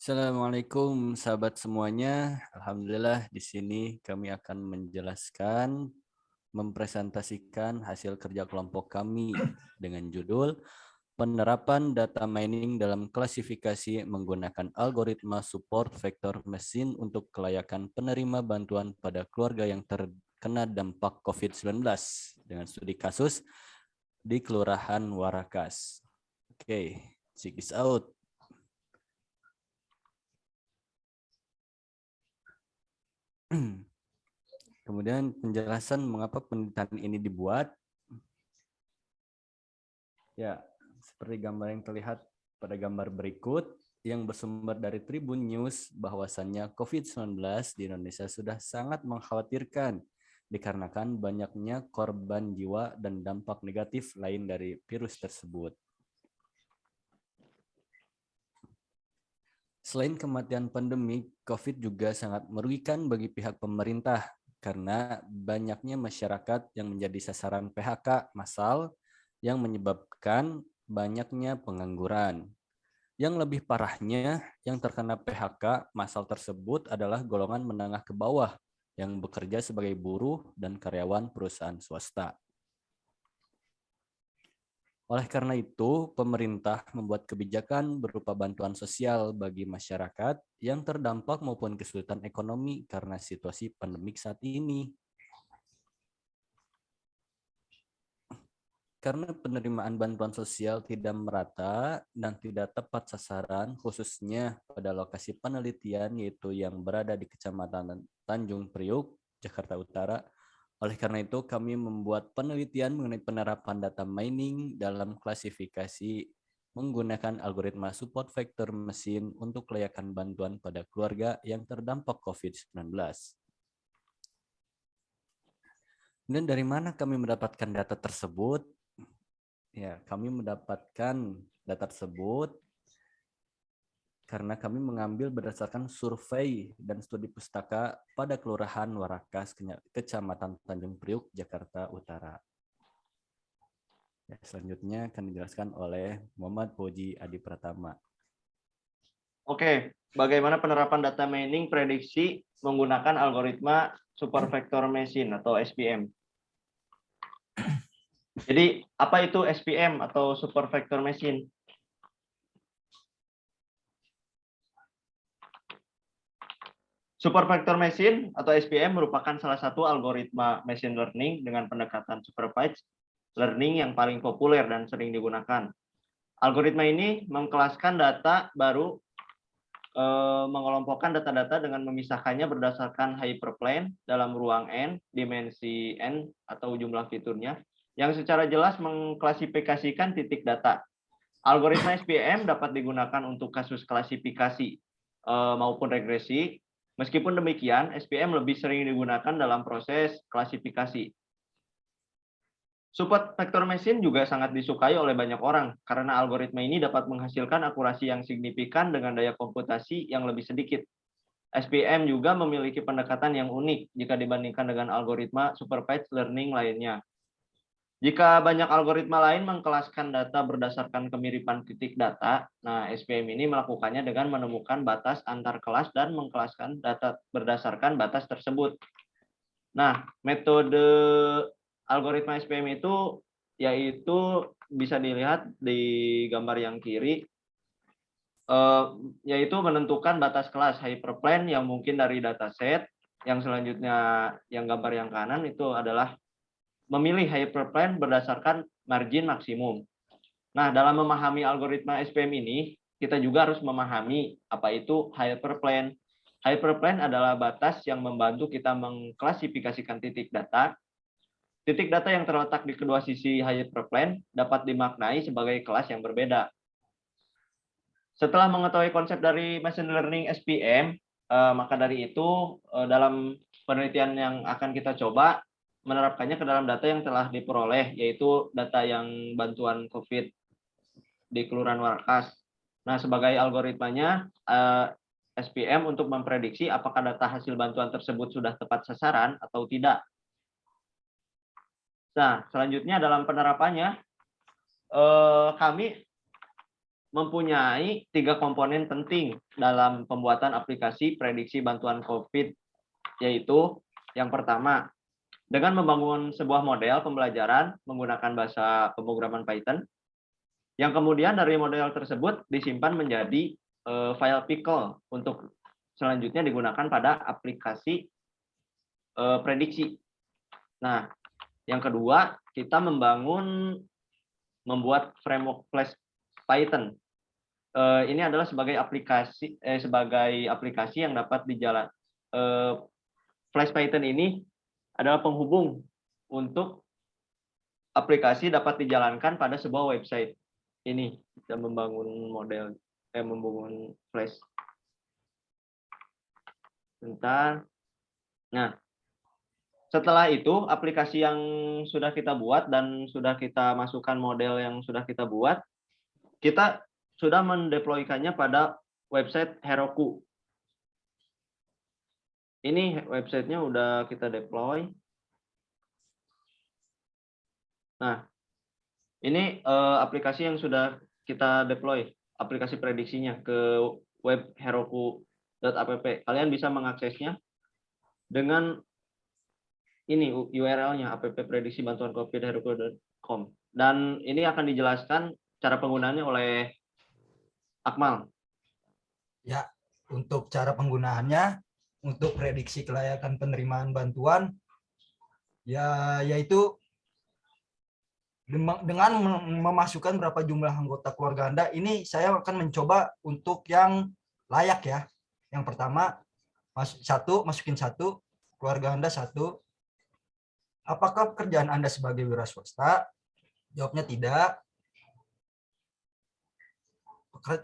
Assalamualaikum sahabat semuanya. Alhamdulillah di sini kami akan menjelaskan, mempresentasikan hasil kerja kelompok kami dengan judul Penerapan Data Mining dalam Klasifikasi Menggunakan Algoritma Support Vector Machine untuk Kelayakan Penerima Bantuan pada Keluarga yang terkena dampak COVID-19 dengan studi kasus di Kelurahan Warakas. Oke, check this out. Kemudian penjelasan mengapa penelitian ini dibuat. Ya, seperti gambar yang terlihat pada gambar berikut yang bersumber dari Tribun News bahwasannya COVID-19 di Indonesia sudah sangat mengkhawatirkan dikarenakan banyaknya korban jiwa dan dampak negatif lain dari virus tersebut. Selain kematian pandemi, COVID juga sangat merugikan bagi pihak pemerintah karena banyaknya masyarakat yang menjadi sasaran PHK massal yang menyebabkan banyaknya pengangguran. Yang lebih parahnya, yang terkena PHK massal tersebut adalah golongan menengah ke bawah yang bekerja sebagai buruh dan karyawan perusahaan swasta. Oleh karena itu, pemerintah membuat kebijakan berupa bantuan sosial bagi masyarakat yang terdampak maupun kesulitan ekonomi karena situasi pandemik saat ini. Karena penerimaan bantuan sosial tidak merata dan tidak tepat sasaran, khususnya pada lokasi penelitian yaitu yang berada di Kecamatan Tanjung Priuk, Jakarta Utara. Oleh karena itu, kami membuat penelitian mengenai penerapan data mining dalam klasifikasi menggunakan algoritma support vector mesin untuk kelayakan bantuan pada keluarga yang terdampak COVID-19. Dan dari mana kami mendapatkan data tersebut? Ya, kami mendapatkan data tersebut karena kami mengambil berdasarkan survei dan studi pustaka pada Kelurahan Warakas, Kecamatan Tanjung Priuk, Jakarta Utara. Ya, selanjutnya akan dijelaskan oleh Muhammad Puji Adi Pratama. Oke, bagaimana penerapan data mining prediksi menggunakan algoritma super vector machine atau SVM? Jadi, apa itu SVM atau super vector machine? Super vector machine atau SVM merupakan salah satu algoritma machine learning dengan pendekatan supervised learning yang paling populer dan sering digunakan. Algoritma ini mengkelaskan data baru, mengelompokkan data-data dengan memisahkannya berdasarkan hyperplane dalam ruang N, dimensi N atau jumlah fiturnya, yang secara jelas mengklasifikasikan titik data. Algoritma SVM dapat digunakan untuk kasus klasifikasi maupun regresi. Meskipun demikian, SVM lebih sering digunakan dalam proses klasifikasi. Support vector machine juga sangat disukai oleh banyak orang karena algoritma ini dapat menghasilkan akurasi yang signifikan dengan daya komputasi yang lebih sedikit. SVM juga memiliki pendekatan yang unik jika dibandingkan dengan algoritma supervised learning lainnya. Jika banyak algoritma lain mengkelaskan data berdasarkan kemiripan titik data, nah SVM ini melakukannya dengan menemukan batas antar kelas dan mengkelaskan data berdasarkan batas tersebut. Nah, metode algoritma SVM itu yaitu bisa dilihat di gambar yang kiri, yaitu menentukan batas kelas hyperplane yang mungkin dari dataset. Yang selanjutnya yang gambar yang kanan itu adalah memilih hyperplane berdasarkan margin maksimum. Nah, dalam memahami algoritma SVM ini, kita juga harus memahami apa itu hyperplane. Hyperplane adalah batas yang membantu kita mengklasifikasikan titik data. Titik data yang terletak di kedua sisi hyperplane dapat dimaknai sebagai kelas yang berbeda. Setelah mengetahui konsep dari machine learning SVM, maka dari itu dalam penelitian yang akan kita coba, menerapkannya ke dalam data yang telah diperoleh, yaitu data yang bantuan COVID di Kelurahan Warakas. Nah, sebagai algoritmanya, SVM untuk memprediksi apakah data hasil bantuan tersebut sudah tepat sasaran atau tidak. Nah, selanjutnya dalam penerapannya, kami mempunyai 3 komponen penting dalam pembuatan aplikasi prediksi bantuan COVID, yaitu yang pertama, dengan membangun sebuah model pembelajaran menggunakan bahasa pemrograman Python, yang kemudian dari model tersebut disimpan menjadi file pickle untuk selanjutnya digunakan pada aplikasi prediksi. Nah, yang kedua, kita membuat framework Flash Python. Ini adalah sebagai aplikasi yang dapat Flash Python ini adalah penghubung untuk aplikasi dapat dijalankan pada sebuah website. Ini kita membangun Flash. Bentar. Nah, setelah itu aplikasi yang sudah kita buat dan sudah kita masukkan model yang sudah kita buat, kita sudah mendeploykannya pada website Heroku. Ini websitenya udah kita deploy. Nah, ini aplikasi yang sudah kita deploy, aplikasi prediksinya ke web heroku.app. Kalian bisa mengaksesnya dengan ini URL-nya app-prediksi bantuan COVID heroku.com. Dan ini akan dijelaskan cara penggunaannya oleh Akmal. Ya, untuk cara penggunaannya, untuk prediksi kelayakan penerimaan bantuan, yaitu dengan memasukkan berapa jumlah anggota keluarga Anda. Ini saya akan mencoba untuk yang layak ya. Yang pertama, masukin 1, keluarga Anda 1. Apakah pekerjaan Anda sebagai wira swasta? Jawabnya tidak.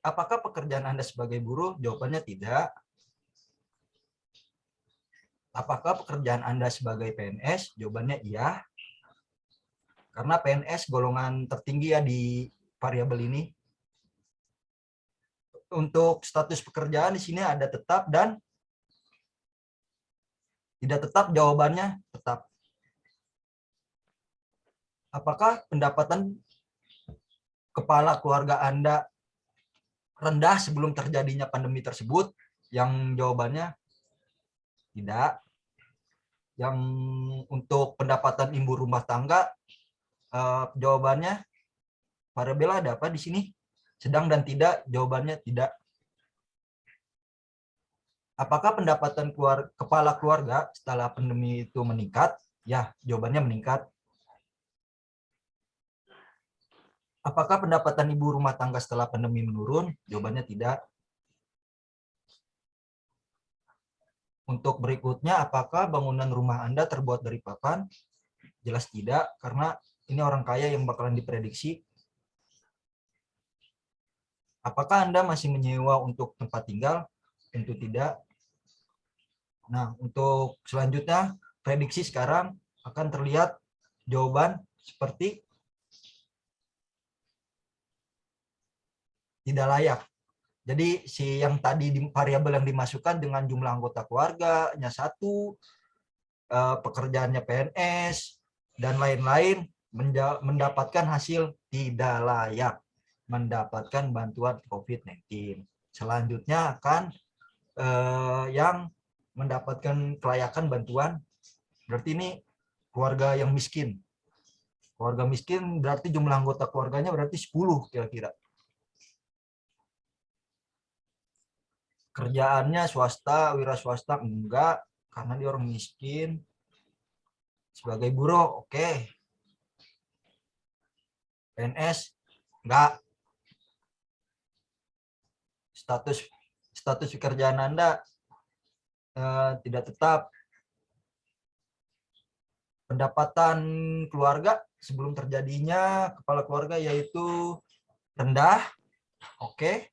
Apakah pekerjaan Anda sebagai buruh? Jawabannya tidak. Apakah pekerjaan Anda sebagai PNS? Jawabannya iya. Karena PNS golongan tertinggi ya di variabel ini. Untuk status pekerjaan di sini ada tetap dan tidak tetap, jawabannya tetap. Apakah pendapatan kepala keluarga Anda rendah sebelum terjadinya pandemi tersebut? Yang jawabannya tidak. Yang untuk pendapatan ibu rumah tangga, jawabannya variabel ada apa di sini? Sedang dan tidak, jawabannya tidak. Apakah pendapatan kepala keluarga setelah pandemi itu meningkat? Ya, jawabannya meningkat. Apakah pendapatan ibu rumah tangga setelah pandemi menurun? Jawabannya tidak. Untuk berikutnya, apakah bangunan rumah Anda terbuat dari papan? Jelas tidak, karena ini orang kaya yang bakalan diprediksi. Apakah Anda masih menyewa untuk tempat tinggal? Tentu tidak. Nah, untuk selanjutnya, prediksi sekarang akan terlihat jawaban seperti tidak layak. Jadi si yang tadi variabel yang dimasukkan dengan jumlah anggota keluarganya 1, pekerjaannya PNS, dan lain-lain mendapatkan hasil tidak layak mendapatkan bantuan COVID-19. Selanjutnya akan yang mendapatkan kelayakan bantuan, berarti ini keluarga yang miskin. Keluarga miskin berarti jumlah anggota keluarganya berarti 10 kira-kira. Kerjaannya swasta, wira swasta enggak, karena dia orang miskin. Sebagai buruh, oke. PNS enggak. Status pekerjaan Anda tidak tetap. Pendapatan keluarga sebelum terjadinya kepala keluarga yaitu rendah, oke.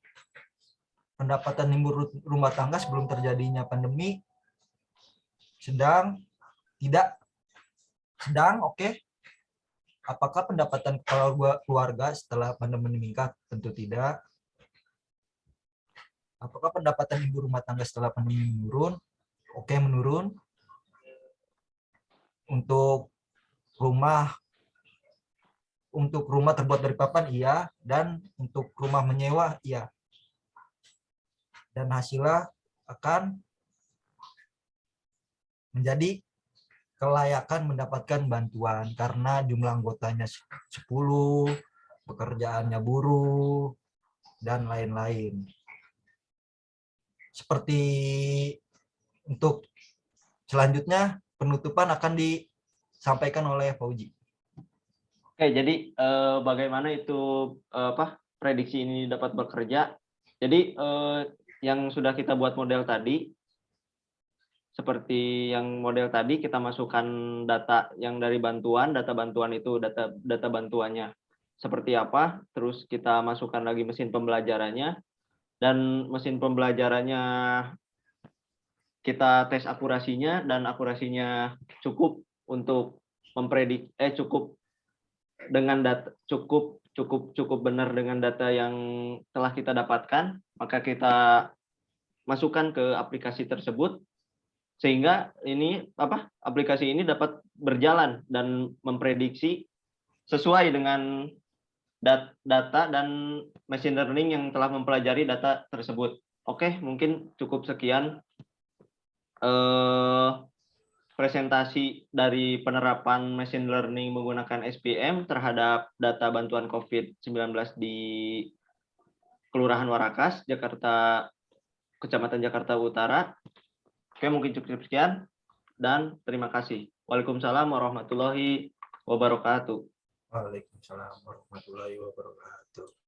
Pendapatan ibu rumah tangga sebelum terjadinya pandemi sedang, tidak. Sedang, oke. Apakah pendapatan keluarga setelah pandemi meningkat? Tentu tidak. Apakah pendapatan ibu rumah tangga setelah pandemi menurun? Oke, menurun. Untuk rumah untuk rumah terbuat dari papan iya, dan untuk rumah menyewa iya. Dan hasilnya akan menjadi kelayakan mendapatkan bantuan karena jumlah anggotanya 10, pekerjaannya buruh, dan lain-lain. Seperti untuk selanjutnya penutupan akan disampaikan oleh Fauji. Oke, jadi bagaimana itu prediksi ini dapat bekerja? Jadi yang sudah kita buat model tadi, seperti yang model tadi kita masukkan data yang dari bantuan, data bantuan itu data bantuannya seperti apa, terus kita masukkan lagi mesin pembelajarannya, dan mesin pembelajarannya kita tes akurasinya, dan akurasinya cukup untuk cukup dengan data cukup benar dengan data yang telah kita dapatkan, maka kita masukkan ke aplikasi tersebut sehingga aplikasi ini dapat berjalan dan memprediksi sesuai dengan data dan machine learning yang telah mempelajari data tersebut. Oke, mungkin cukup sekian presentasi dari penerapan machine learning menggunakan SPM terhadap data bantuan COVID-19 di Kelurahan Warakas, Jakarta, Kecamatan Jakarta Utara. Oke, mungkin cukup sekian dan terima kasih. Waalaikumsalam warahmatullahi wabarakatuh. Waalaikumsalam warahmatullahi wabarakatuh.